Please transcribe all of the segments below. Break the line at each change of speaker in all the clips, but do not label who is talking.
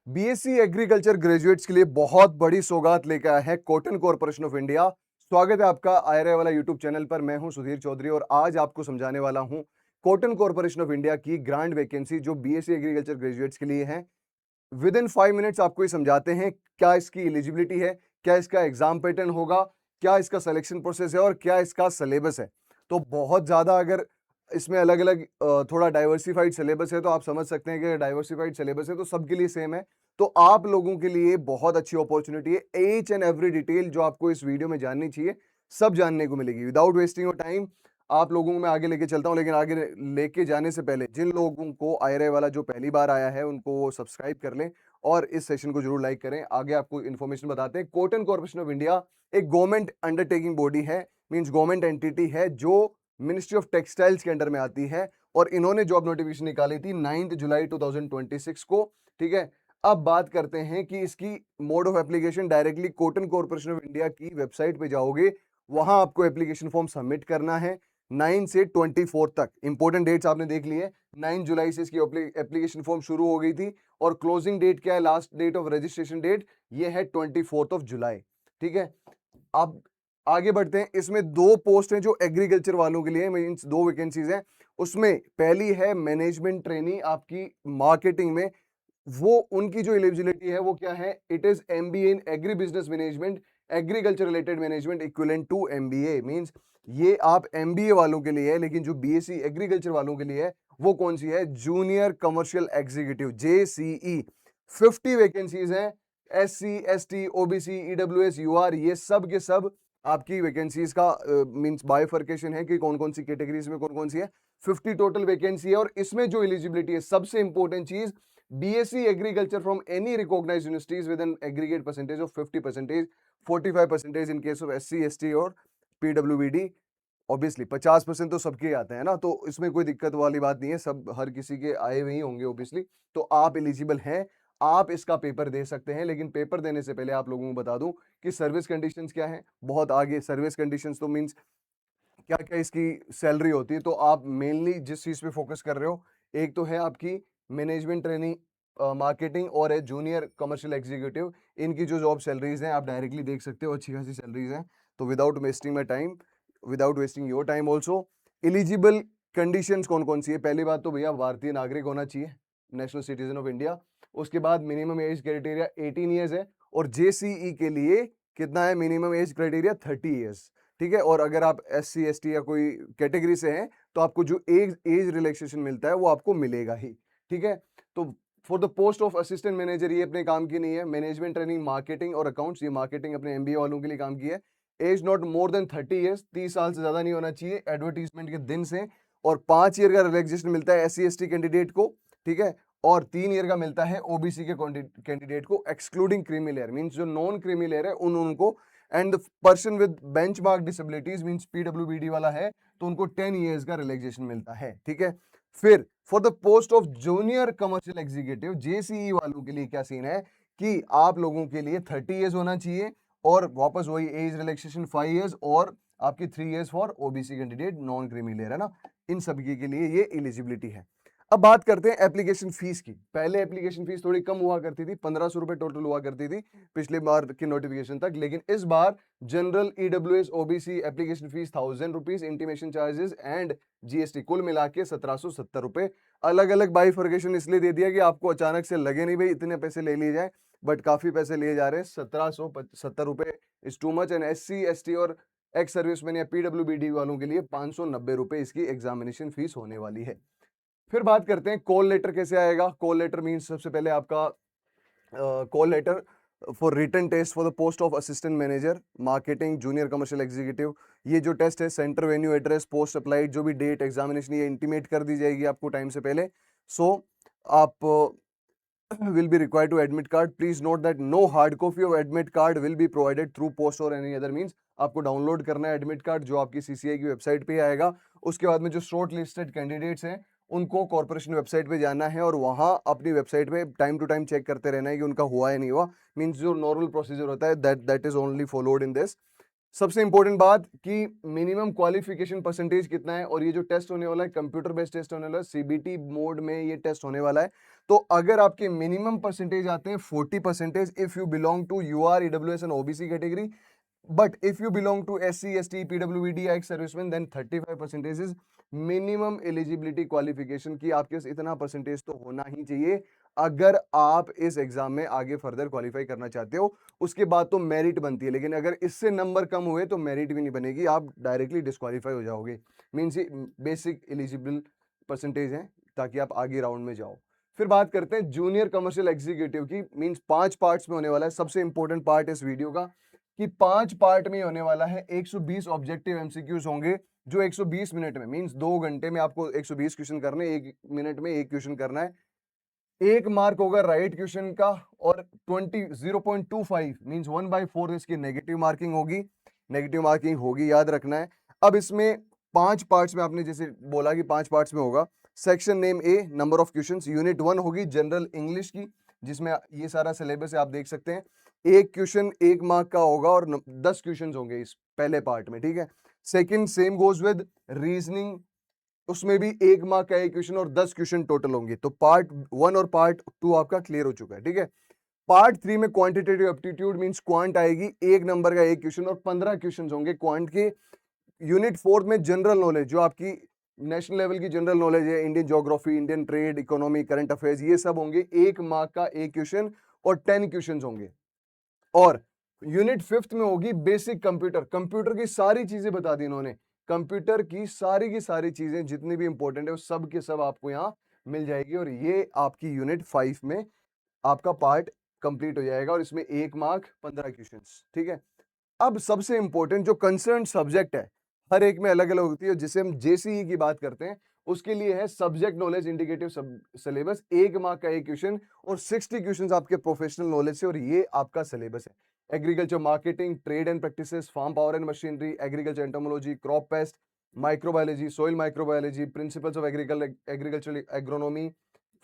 BSc agriculture graduates के लिए बहुत बड़ी सौगात लेकर आया है कॉटन कॉर्पोरेशन ऑफ इंडिया। स्वागत है आपका आयरे वाला यूट्यूब चैनल पर। मैं हूं सुधीर चौधरी और आज आपको समझाने वाला हूं कॉटन कॉर्पोरेशन ऑफ इंडिया की ग्रांड वैकेंसी जो बीएससी एग्रीकल्चर ग्रेजुएट्स के लिए है। विद इन 5 मिनट्स आपको ये समझाते हैं क्या इसकी एलिजिबिलिटी है, क्या इसका एग्जाम पैटर्न होगा, क्या इसका सिलेक्शन प्रोसेस है और क्या इसका सिलेबस है। तो बहुत ज़्यादा अगर इसमें अलग अलग थोड़ा डाइवर्सिफाइड सिलेबस है तो आप समझ सकते हैं कि डाइवर्सिफाइड सिलेबस है तो सबके लिए सेम है। तो आप लोगों के लिए बहुत अच्छी अपॉर्चुनिटी है। ईच एंड एवरी डिटेल जो आपको इस वीडियो में जाननी चाहिए सब जानने को मिलेगी। विदाउट वेस्टिंग योर टाइम आप लोगों को मैं आगे लेके चलता हूं, लेकिन आगे लेके जाने से पहले जिन लोगों को आयरे वाला जो पहली बार आया है उनको वो सब्सक्राइब कर लें और इस सेशन को जरूर लाइक करें। आगे आपको इन्फॉर्मेशन बताते हैं। कॉटन कॉर्पोरेशन ऑफ इंडिया एक गवर्नमेंट अंडरटेकिंग बॉडी है, मींस गवर्नमेंट एंटिटी है जो मिनिस्ट्री ऑफ टेक्सटाइल्स के अंडर में आती है और इन्होंने जॉब नोटिफिकेशन निकाली थी 9 जुलाई 2026 को। ठीक है, अब बात करते हैं कि इसकी mode of application. Directly cotton corporation of India की वेबसाइट पे जाओगे, वहां आपको एप्लीकेशन फॉर्म सबमिट करना है 9 से 24 तक। इंपॉर्टेंट डेट्स आपने देख लिए। 9 जुलाई से इसकी एप्लीकेशन फॉर्म शुरू हो गई थी और क्लोजिंग डेट क्या है, last date of registration date ये है 24 जुलाई। ठीक है, अब आगे बढ़ते हैं। इसमें दो पोस्ट हैं जो एग्रीकल्चर वालों के लिए, मींस दो वैकेंसीज हैं। उसमें पहली है मैनेजमेंट ट्रेनी आपकी मार्केटिंग में। वो उनकी जो एलिजिबिलिटी है वो क्या है, it is MBA in agri business management, agriculture related management equivalent to MBA. Means ये आप एमबीए वालों के लिए है, लेकिन जो बीएससी एग्रीकल्चर वालों के लिए है वो कौन सी है, junior commercial executive, JCE. 50 vacancies हैं। SC, ST, OBC, EWS, UR, ये सब के सब आपकी वैकेंसीज का मींस बाइफर्केशन है कि कौन कौन सी कैटेगरीज में कौन कौन सी है। 50 टोटल वैकेंसी है और इसमें जो एलिजिबिलिटी है, सबसे इंपॉर्टेंट चीज, BSc Agriculture from any recognized universities with an aggregate percentage of 50%, 45% in case of SC, ST और PWBD। ऑब्वियसली 50% तो सबके आते हैं ना, तो इसमें कोई दिक्कत वाली बात नहीं है, सब हर किसी के आए हुए ही होंगे ऑब्वियसली। तो आप एलिजिबल हैं, आप इसका पेपर दे सकते हैं। लेकिन पेपर देने से पहले आप लोगों को बता दूं कि सर्विस कंडीशंस क्या है। बहुत आगे सर्विस कंडीशंस तो मींस क्या क्या इसकी सैलरी होती है। तो आप मेनली जिस चीज पे फोकस कर रहे हो, एक तो है आपकी मैनेजमेंट ट्रेनिंग मार्केटिंग और है जूनियर कमर्शियल एग्जीक्यूटिव। इनकी जो जॉब सैलरीज हैं आप डायरेक्टली देख सकते हो, अच्छी खासी सैलरीज हैं। तो without wasting my time, without wasting your time also, eligible conditions कौन कौन सी है। पहली बात तो भैया भारतीय नागरिक होना चाहिए, नेशनल सिटीजन ऑफ इंडिया। उसके बाद मिनिमम एज क्राइटेरिया 18 ईयर्स है और जेसीई के लिए कितना है मिनिमम एज क्राइटेरिया, 30 ईयर्स। ठीक है, और अगर आप SC, ST या कोई कैटेगरी से हैं तो आपको जो एज एज रिलैक्सेशन मिलता है वो आपको मिलेगा ही। ठीक है, तो for the post of assistant manager ये अपने काम की नहीं है। मैनेजमेंट ट्रेनिंग मार्केटिंग और अकाउंट्स, ये मार्केटिंग अपने एमबीए वालों के लिए काम की है। Age not more than 30 years, 30 साल से ज्यादा नहीं होना चाहिए एडवर्टीजमेंट के दिन से। और 5 ईयर का रिलैक्सेशन मिलता है SC, ST कैंडिडेट को। ठीक है, और 3 ईयर का मिलता है ओबीसी के कैंडिडेट को, एक्सक्लूडिंग क्रीमी लेयर, मींस जो नॉन क्रीमी लेयर है उनको। And the person with benchmark disabilities means PWBD वाला है तो उनको 10 इयर्स का रिलैक्सेशन मिलता है। ठीक है, फिर for the post of junior commercial executive JCE वालों के लिए क्या सीन है कि आप लोगों के लिए 30 इयर्स होना चाहिए और वापस वही एज रिलैक्सेशन 5 इयर्स और आपकी 3 years for OBC candidate non creamy layer है ना। इन सभी के लिए ये एलिजिबिलिटी है। अब बात करते हैं एप्लीकेशन फीस की। पहले एप्लीकेशन फीस थोड़ी कम हुआ करती थी, 1500 रुपए टोटल हुआ करती थी पिछले बार की नोटिफिकेशन तक, लेकिन इस बार general, EWS, OBC application fees 1000 rupees, intimation charges and GST कुल मिला के 1770 रुपए। अलग अलग बाइफर्केशन इसलिए दे दिया कि आपको अचानक से लगे नहीं भाई इतने पैसे ले लिए जाए, बट काफी पैसे लिए जा रहे हैं। 1770 रुपए is too much. And SC, ST और एक्स सर्विसमैन या पीडब्ल्यूबीडी वालों के लिए 590 रुपए इसकी एग्जामिनेशन फीस होने वाली है। फिर बात करते हैं कॉल लेटर कैसे आएगा। कॉल लेटर मींस सबसे पहले आपका call letter for written test for the post of assistant manager marketing junior commercial executive. ये जो टेस्ट है centre, venue, address, post applied, जो भी डेट एग्जामिनेशन ये इंटीमेट कर दी जाएगी आपको टाइम से पहले। सो आप will be required to admit card. Please note that no hard copy of admit card will be provided through post or any other means. आपको डाउनलोड करना है एडमिट कार्ड जो आपकी सीसीआई की वेबसाइट पे आएगा। उसके बाद में जो शॉर्ट लिस्टेड कैंडिडेट्स हैं उनको कॉर्पोरेशन वेबसाइट पे जाना है और वहां अपनी वेबसाइट पे टाइम टू टाइम चेक करते रहना है कि उनका हुआ या नहीं हुआ। मींस जो नॉर्मल प्रोसीजर होता है that is only followed in this. सबसे इंपॉर्टेंट बात कि मिनिमम क्वालिफिकेशन परसेंटेज कितना है। और ये जो टेस्ट होने वाला है कंप्यूटर बेस्ड टेस्ट होने वाला है, सीबीटी मोड में ये टेस्ट होने वाला है। तो अगर आपके मिनिमम परसेंटेज आते हैं 40%, if you belong to UR, EWS and OBC category, but if you belong to SC, ST, PWD, ex serviceman, then 35% is minimum eligibility qualification की आपके पास इतना परसेंटेज तो होना ही चाहिए अगर आप इस एग्जाम में आगे फर्दर क्वालिफाई करना चाहते हो। उसके बाद तो मेरिट बनती है, लेकिन अगर इससे नंबर कम हुए तो मेरिट भी नहीं बनेगी, आप डायरेक्टली डिस्क्वालीफाई हो जाओगे। मीन्स बेसिक एलिजिबल परसेंटेज है ताकि आप आगे राउंड में जाओ। फिर बात करते हैं जूनियर कमर्शियल एग्जीक्यूटिव की। मीन्स 5 पार्ट्स में होने वाला है। सबसे इंपॉर्टेंट पार्ट इस वीडियो का कि 5 पार्ट में होने वाला है। 120 ऑब्जेक्टिव एमसीक्यूज होंगे जो 120 मिनट में, मींस 2 घंटे में आपको 120 क्वेश्चन करने, 1 मिनट में 1 क्वेश्चन करना है। 1 मार्क होगा राइट क्वेश्चन का और 0.25 मींस 1/4 इसकी नेगेटिव मार्किंग होगी। नेगेटिव मार्किंग होगी, याद रखना है। अब इसमें 5 पार्ट्स में आपने जैसे बोला कि 5 पार्ट्स में होगा। Section name A, number of questions. Unit 1 होगी जनरल इंग्लिश की, जिसमें ये सारा सिलेबस है, आप देख सकते हैं। 1 क्वेश्चन 1 मार्क का होगा और 10 क्वेश्चन होंगे इस पहले पार्ट में, ठीक है। Second same goes with reasoning, उसमें भी 1 मार्क का 1 क्वेश्चन और 10 क्वेश्चन टोटल होंगे। तो पार्ट 1 और पार्ट 2 आपका क्लियर हो चुका है, ठीक है। पार्ट 3 में क्वांटिटेटिव एप्टीट्यूड मींस क्वांट आएगी, 1 नंबर का 1 क्वेश्चन और 15 क्वेश्चन होंगे क्वांट के। यूनिट 4 में जनरल नॉलेज, जो आपकी नेशनल लेवल की जनरल नॉलेज है, Indian geography, Indian trade, economy, current affairs, ये सब होंगे। 1 मार्क का 1 क्वेश्चन और 10 क्वेश्चन होंगे। और यूनिट 5th में होगी बेसिक कंप्यूटर। कंप्यूटर की सारी चीजें बता दी इन्होंने। कंप्यूटर की सारी चीजें जितनी भी इंपॉर्टेंट है वो सब के सब आपको यहाँ मिल जाएगी, और ये आपकी यूनिट 5 में आपका पार्ट कंप्लीट हो जाएगा, और इसमें 1 मार्क 15 क्वेश्चंस, ठीक है। अब सबसे इंपॉर्टेंट जो कंसर्न सब्जेक्ट है, हर एक में अलग अलग होती है, जिसे हम जेसीई की बात करते हैं, उसके लिए है subject knowledge indicative syllabus. 1 mark का 1 क्वेश्चन और 60 क्वेश्चंस आपके प्रोफेशनल नॉलेज से, और ये आपका सिलेबस है। Agriculture marketing, trade and practices, farm power and machinery, agriculture entomology, crop pest, microbiology, soil microbiology, principles of agriculture agronomy,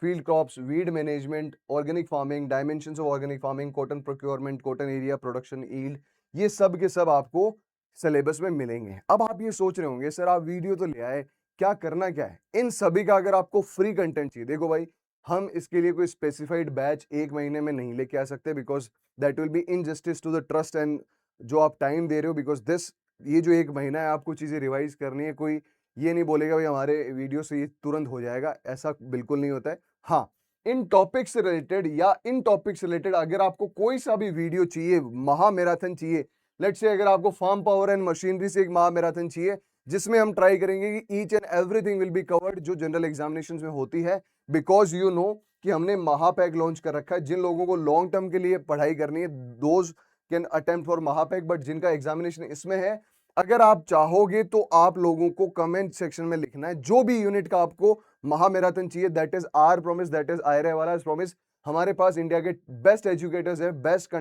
field crops, weed management, organic farming, dimensions of organic farming, cotton procurement, cotton area, production, yield, ये सब के सब आपको syllabus में मिलेंगे। अब आप ये सोच रहे होंगे सर आप वीडियो तो ले आए, क्या करना क्या है इन सभी का? अगर आपको फ्री कंटेंट चाहिए, देखो भाई, हम इसके लिए कोई स्पेसिफाइड बैच 1 महीने में नहीं लेके आ सकते, because that will be injustice to the trust and जो आप टाइम दे रहे हो। बिकॉज दिस, ये जो 1 महीना है आपको चीजें रिवाइज करनी है, कोई ये नहीं बोलेगा भाई हमारे वीडियो से ये तुरंत हो जाएगा, ऐसा बिल्कुल नहीं होता है। हाँ, इन टॉपिक से रिलेटेड या इन टॉपिक से रिलेटेड अगर आपको कोई सा भी वीडियो चाहिए, महा मैराथन चाहिए, लेट्स से अगर आपको फार्म पावर एंड मशीनरी से एक महा मैराथन चाहिए, जिसमें हम ट्राई करेंगे कि each and everything will be covered जो जनरल एग्जामिनेशन में होती है, बिकॉज यू नो कि हमने महापैक लॉन्च कर रखा है। जिन लोगों को लॉन्ग टर्म के लिए पढ़ाई करनी है, दोज कैन अटेम्प्ट फॉर महापैक, बट जिनका एग्जामिनेशन इसमें है, अगर आप चाहोगे तो आप लोगों को कमेंट सेक्शन में लिखना है जो भी यूनिट का आपको महा मैराथन चाहिए। That is our promise, that is आयरे वाला प्रॉमिस। हमारे पास इंडिया के बेस्ट एजुकेटर्स है, बेस्ट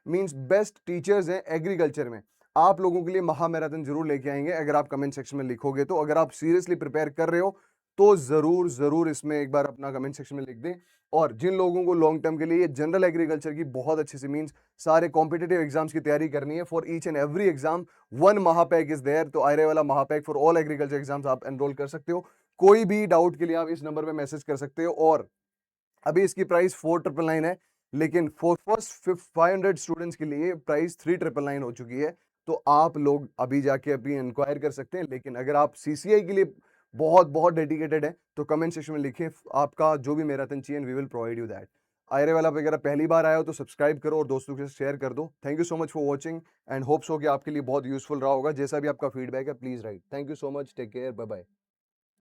मींस बेस्ट टीचर्स हैं एग्रीकल्चर में। आप लोगों के लिए महा मैराथन जरूर लेके आएंगे अगर आप कमेंट सेक्शन में लिखोगे तो। अगर आप सीरियसली प्रिपेयर कर रहे हो तो जरूर इसमें एक बार अपना कमेंट सेक्शन में लिख दें। और जिन लोगों को लॉन्ग टर्म के लिए जनरल एग्रीकल्चर की बहुत अच्छे से मींस सारे कॉम्पिटेटिव एग्जाम्स की तैयारी करनी है, for each and every exam 1 महापैक इज देयर। तो आयरे वाला महापैक फॉर ऑल एग्रीकल्चर एग्जाम्स आप एनरोल कर सकते हो। कोई भी डाउट के लिए आप इस नंबर पे मैसेज कर सकते हो। और अभी इसकी प्राइस 4999 है, लेकिन फॉर फर्स्ट 500 स्टूडेंट्स के लिए प्राइस 3999 हो चुकी है। तो आप लोग अभी जाके अभी इंक्वायर कर सकते हैं। लेकिन अगर आप सीसीआई के लिए बहुत डेडिकेटेड है तो कमेंट सेक्शन में लिखें आपका जो भी मैराथन चाहिए, we will provide you that. आयरे वाला वगैरह पहली बार आया हो तो सब्सक्राइब करो और दोस्तों के साथ शेयर कर दो। Thank you so much for watching and hopes हो कि आपके लिए बहुत यूजफुल रहा होगा। जैसा भी आपका फीडबैक है please write. Thank you so much, take care, bye bye.